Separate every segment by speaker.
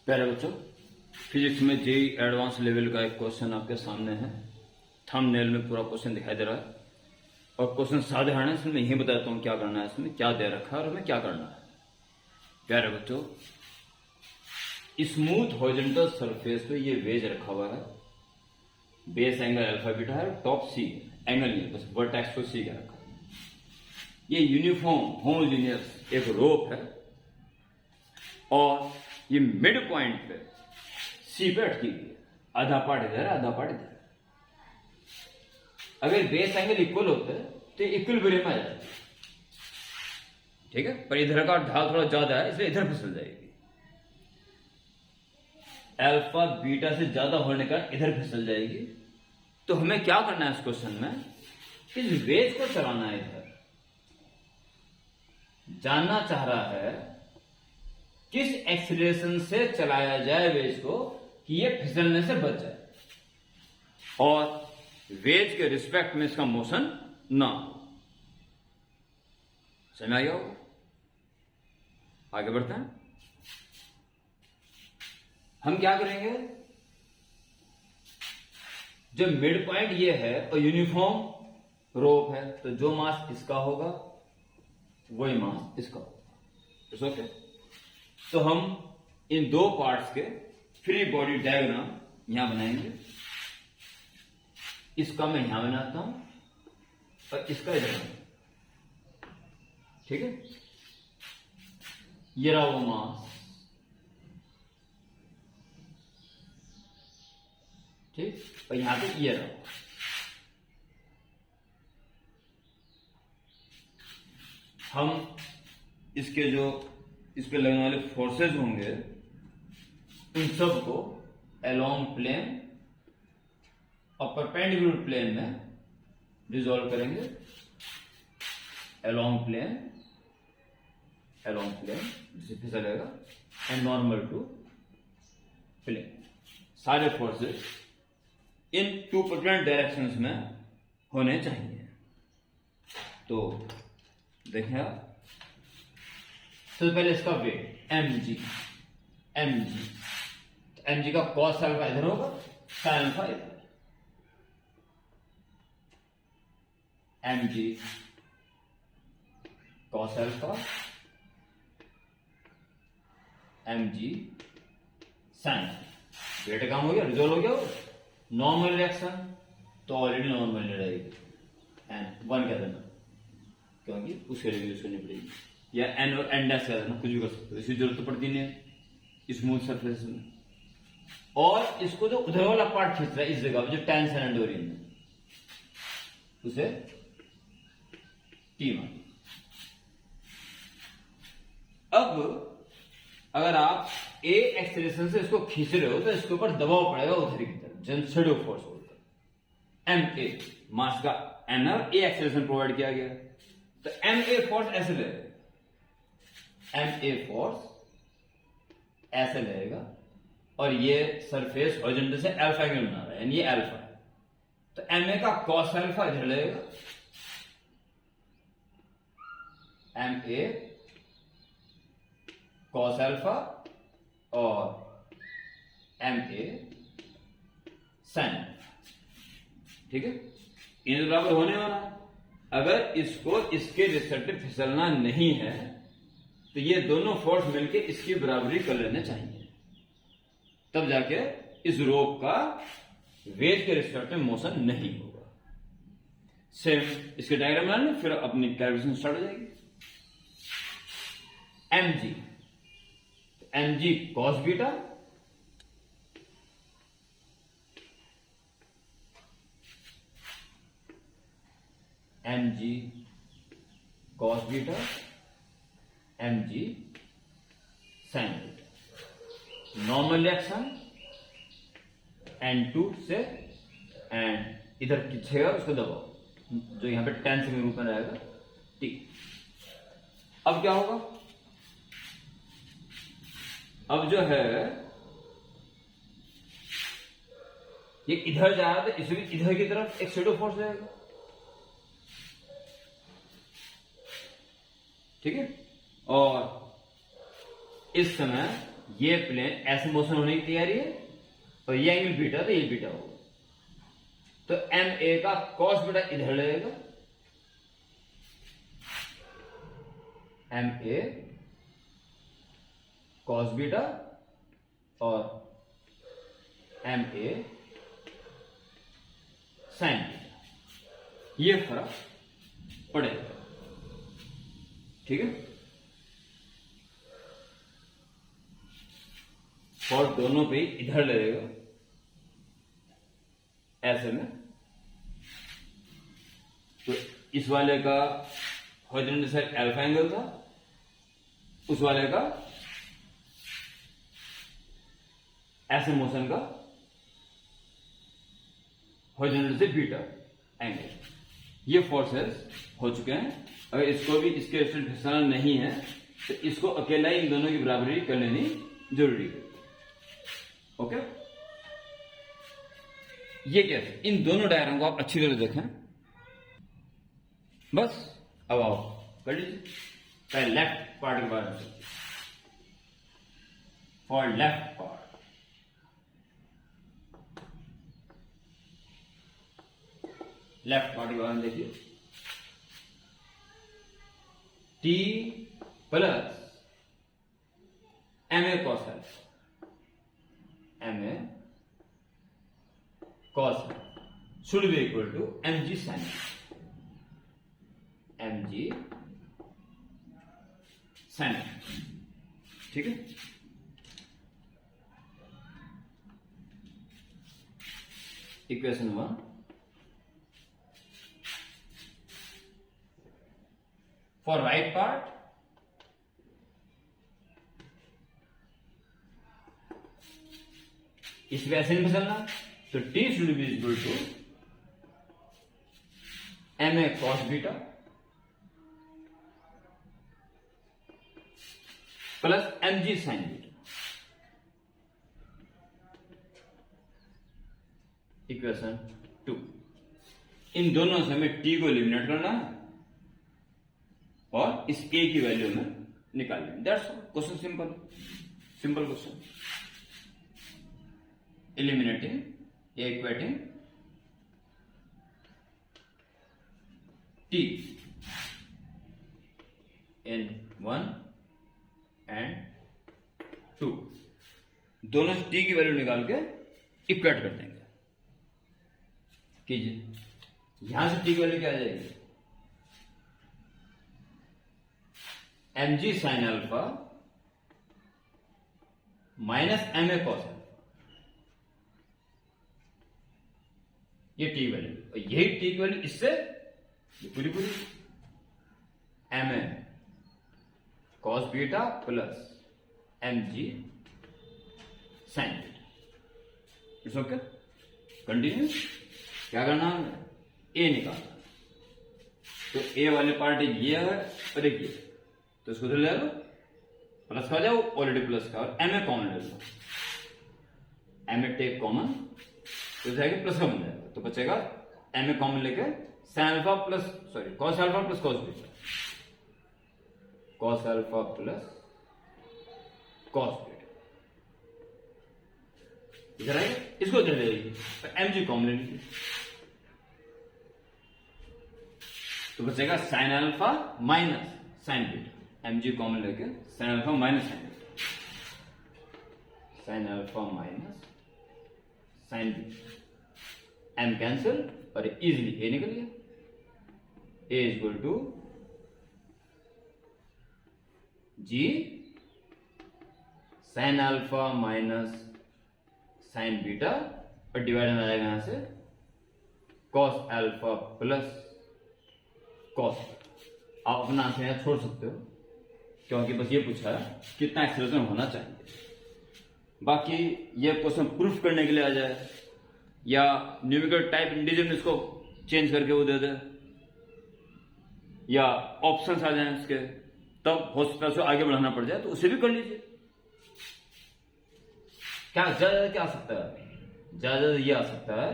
Speaker 1: प्यारे बच्चों, फिजिक्स में जेई एडवांस लेवल का एक क्वेश्चन आपके सामने है। थंबनेल में पूरा क्वेश्चन दिखाई दे रहा है और क्वेश्चन साधारण है। इसमें मैं यही बताता हूँ क्या करना है, इसमें क्या दे रखा है और हमें क्या करना है। प्यारे बच्चों, स्मूथ हॉरिजॉन्टल सरफेस पे ये वेज रखा हुआ है। बेस एंगल अल्फा बीटा है, टॉप सी एंगल नहीं, बस वर्टेक्स को सी का रखा है। ये यूनिफॉर्म होमोजेनियस एक रोप है और ये मिड पॉइंट पे सी पे अटकी हुई है। आधा पार्ट इधर, आधा पार्ट इधर। अगर बेस एंगल इक्वल होते तो इक्विलिब्रियम आ जाता, ठीक है। पर इधर का ढाल थोड़ा ज्यादा है, इसलिए इधर फिसल जाएगी। अल्फा बीटा से ज्यादा होने का इधर फिसल जाएगी। तो हमें क्या करना है इस क्वेश्चन में, इस वेज को चलाना है इधर। जानना चाह रहा है किस एक्सीलरेशन से चलाया जाए वेज को कि ये फिसलने से बच जाए और वेज के रिस्पेक्ट में इसका मोशन ना हो। समझ में आ गया होगा? आगे बढ़ते हैं। हम क्या करेंगे, जब मिड पॉइंट ये है और यूनिफॉर्म रोप है, तो जो मास इसका होगा वही मास इसका होगा। It's okay. तो हम इन दो पार्ट्स के फ्री बॉडी डायग्राम यहां बनाएंगे। इसका मैं यहां बनाता हूं और इसका इधर बनाऊंगा, ठीक है। ये रहा वो मास, ठीक। और यहां पे ये रहा। हम इसके जो इस पे लगने वाले फोर्सेज होंगे उन सब को अलोंग प्लेन और परपेंडिकुलर प्लेन में रिजॉल्व करेंगे। अलोंग प्लेन जिसे फिसलेगा एंड नॉर्मल टू प्लेन। सारे forces in two perpendicular directions में होने चाहिए। तो देखें आप, सबसे पहले इसका वेट mg का कॉस अल्फा इधर होगा, साइन अल्फा इधर। mg cos alpha, mg sine. Weight काम हो गया, रिजोल्व हो गया। वो नॉर्मल रिएक्शन तो ऑलरेडी नॉर्मल रहेगी, एन वन कह देना क्योंकि उसके लिए यूज करनी पड़ेगी, या एन और एन डैश कह देना, कुछ भी कर सकते हो। इसकी जरूरत तो पड़ती नहीं है स्मूथ सरफेस में। और इसको जो उधर वाला पार्ट खींच रहा है इस जगह पर, जो टेंशन एंड ओरियन है, उसे टी मान। अब अगर आप ए एक्सेलरेशन से इसको खींच रहे हो तो इसके ऊपर दबाव पड़ेगा उधर की तरफ, जेनसेडो फोर्स बोलते हैं। एम ए मास का एन और ए एक्सेलरेशन प्रोवाइड किया गया, तो एम ए फोर्स ऐसे लगेगा, एम ए फोर्स ऐसे लगेगा और ये सरफेस हॉरिजॉन्टल से अल्फा एंगल बना रहा है, यानी ये अल्फा है। तो एम ए का कॉस अल्फा इधर लगेगा, एम ए कॉस अल्फा और एम ए साइन, ठीक है। इन बराबर होने वाला है। अगर इसको इसके रिस्पेक्ट फिसलना नहीं है तो ये दोनों फोर्स मिलके इसकी बराबरी कर लेने चाहिए, तब जाके इस रोप का वेज के रिस्पेक्ट में मोशन नहीं होगा। सेम इसके डायग्राम बना लें, फिर अपनी कैलकुलेशन स्टार्ट हो जाएगी। mg cos beta, mg cos beta, mg sin beta. Normal reaction N2 से एंड इधर खींचेगा, उसको दबाओ, जो यहां पे टेंस के रूप में रहेगा, ठीक। अब क्या होगा, अब जो है ये इधर जा रहा है तो इसमें इधर की तरफ एक शेडो फोर्स रहेगा, ठीक है। और इस समय ये प्लेन ऐसे मोशन होने की तैयारी है और ये एंगल बीटा तो ये बीटा होगा, तो एम ए का कॉस बीटा इधर रहेगा, एम ए कॉस बीटा और एम ए साइन बीटा, ये फर्क पड़ेगा। ठीक है, और दोनों पे इधर लगेगा ऐसे में, तो इस वाले का हॉरिजॉन्टल साइड अल्फा एंगल था, उस वाले का ऐसे मोशन का हॉरिजॉन्टल से बीटा एंगल, ये फोर्सेस हो चुके हैं। अगर इसको भी इसके रिजल्ट घिसाना नहीं है तो इसको अकेला ही इन दोनों की बराबरी कर लेनी जरूरी है। ओके, ये कैसे, इन दोनों डायग्राम को आप अच्छी तरह देखें। बस अब आओ कर लीजिए, पहले लेफ्ट पार्ट के बारे में। For left part, left part के बारे में देखिए, T plus M A cos alpha, M A cos should be equal to M G sine, M G sine. ठीक है, इक्वेशन 1, फॉर राइट पार्ट इस वैसे नहीं चलना, तो T should be equal to M A cos beta plus M G sine beta, equation 2। इन दोनों से हमें टी को एलिमिनेट करना है और इस ए की वैल्यू में निकालना है। That's all, question simple, simple question. eliminating, equating t in 1 and 2, दोनों से t की वैल्यू निकाल के इक्वेट कर देंगे। कीजिए, यहां से t की वैल्यू क्या आ जाएगी, M G sine alpha minus M A cos, ये टी वैल्यू, और यही टी की वैल्यू इससे पूरी पूरी M A cos beta plus M G sine beta. It's okay, continue. क्या करना है, ए निकालना, तो ए वाले पार्ट ये है और एक ये, तो इसको उधर ले लो, प्लस का जाओ, ऑलरेडी प्लस का, और एम ए कॉमन ले लो, एम ए टेक कॉमन, तो जाएगा प्लस का बन जाएगा, तो बचेगा एम ए कॉमन लेके sine alpha plus sorry cos alpha plus cos beta, cos alpha plus cos beta, इधर आएगा, इसको इधर ले लीजिए, तो एम जी कॉमन ले लीजिए, तो बचेगा sine alpha minus sine beta, M G common लेके sine alpha minus sine beta, sine alpha minus sine beta, M cancel और इजिली ए निकल गया, a equal to G sine alpha minus sine beta, और divide आ जाएगा यहां से cos alpha plus cos. आप अपना आंसर यहां छोड़ सकते हो, क्योंकि बस ये पूछा है कितना एक्सेलरेशन होना चाहिए। बाकी ये क्वेश्चन प्रूफ करने के लिए आ जाए या न्यूमेरिकल टाइप इंटीजर में इसको चेंज करके वो दे दे, या ऑप्शंस आ जाए इसके, तब हो सकता है उसे आगे बढ़ाना पड़ जाए, तो उसे भी कर लीजिए। क्या ज्यादा क्या आ सकता है, ज्यादा ये आ सकता है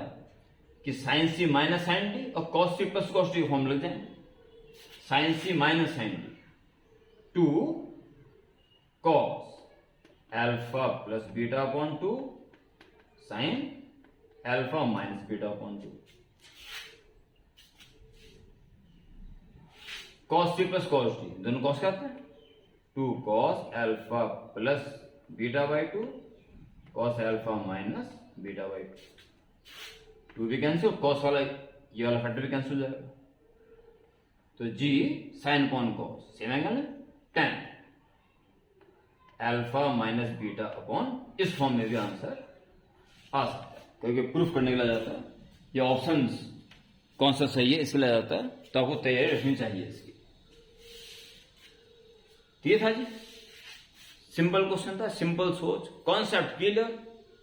Speaker 1: कि sine C minus sine D और cos C plus cos D form लग जाए, sine C minus sine D two cos alpha plus beta upon 2 sine alpha minus beta upon 2 cos C plus cos D, दोनों cos क्या होता है 2 cos alpha plus beta by 2 cos alpha minus beta by 2 भी cancel, cos वाला ये वाला factor भी cancel हो जाएगा। तो G sine upon cos same angle है tan alpha minus beta upon, इस फॉर्म में भी आंसर आ सकता है, क्योंकि प्रूफ करने के लिए जाता है ये ऑप्शंस कौन सा सही है इसके लिए जाता है, तो आपको तैयारी रखनी चाहिए इसकी। तो ये था जी, सिंपल क्वेश्चन था, सिंपल सोच, concept clear,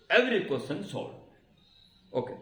Speaker 1: every question solve. Okay.